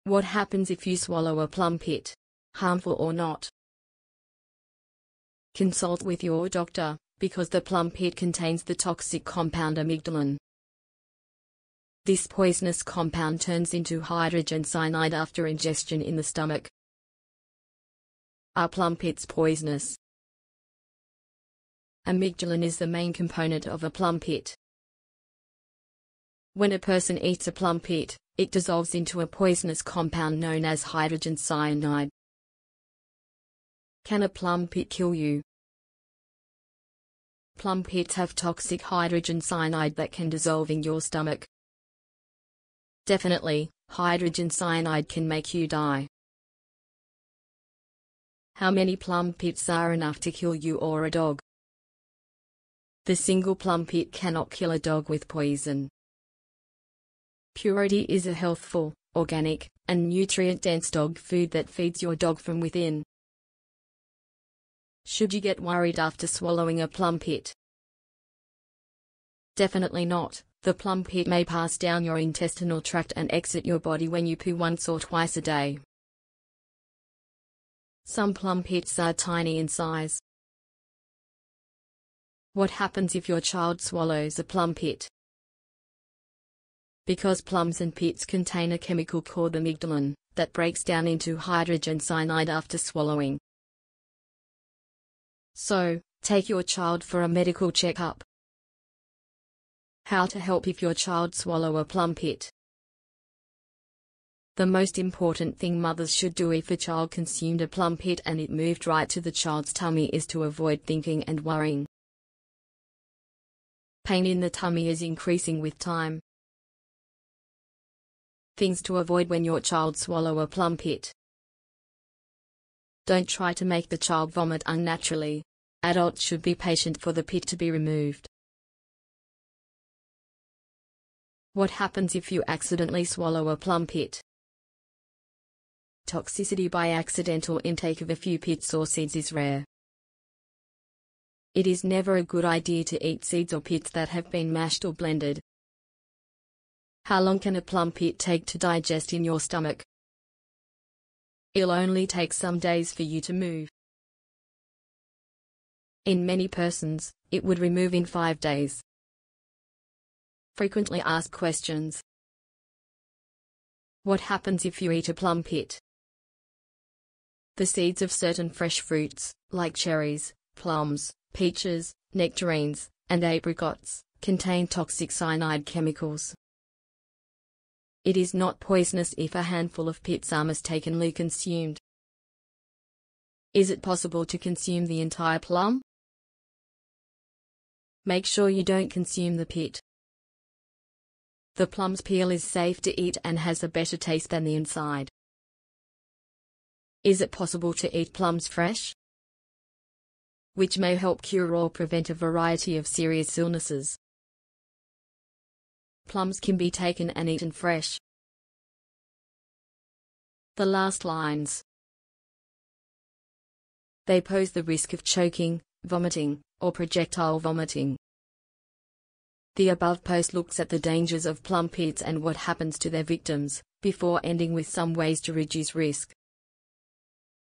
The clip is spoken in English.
What happens if you swallow a plum pit? Harmful or not? Consult with your doctor, because the plum pit contains the toxic compound amygdalin. This poisonous compound turns into hydrogen cyanide after ingestion in the stomach. Are plum pits poisonous? Amygdalin is the main component of a plum pit. When a person eats a plum pit, it dissolves into a poisonous compound known as hydrogen cyanide. Can a plum pit kill you? Plum pits have toxic hydrogen cyanide that can dissolve in your stomach. Definitely, hydrogen cyanide can make you die. How many plum pits are enough to kill you or a dog? The single plum pit cannot kill a dog with poison. Purity is a healthful, organic, and nutrient-dense dog food that feeds your dog from within. Should you get worried after swallowing a plum pit? Definitely not. The plum pit may pass down your intestinal tract and exit your body when you poo once or twice a day. Some plum pits are tiny in size. What happens if your child swallows a plum pit? Because plums and pits contain a chemical called amygdalin, that breaks down into hydrogen cyanide after swallowing. So, take your child for a medical checkup. How to help if your child swallow a plum pit? The most important thing mothers should do if a child consumed a plum pit and it moved right to the child's tummy is to avoid thinking and worrying. Pain in the tummy is increasing with time. Things to avoid when your child swallow a plum pit. Don't try to make the child vomit unnaturally. Adults should be patient for the pit to be removed. What happens if you accidentally swallow a plum pit? Toxicity by accidental intake of a few pits or seeds is rare. It is never a good idea to eat seeds or pits that have been mashed or blended. How long can a plum pit take to digest in your stomach? It'll only take some days for you to move. In many persons, it would remove in 5 days. Frequently asked questions. What happens if you eat a plum pit? The seeds of certain fresh fruits, like cherries, plums, peaches, nectarines, and apricots, contain toxic cyanide chemicals. It is not poisonous if a handful of pits are mistakenly consumed. Is it possible to consume the entire plum? Make sure you don't consume the pit. The plum's peel is safe to eat and has a better taste than the inside. Is it possible to eat plums fresh? Which may help cure or prevent a variety of serious illnesses. Plums can be taken and eaten fresh. The last lines. They pose the risk of choking, vomiting, or projectile vomiting. The above post looks at the dangers of plum pits and what happens to their victims, before ending with some ways to reduce risk.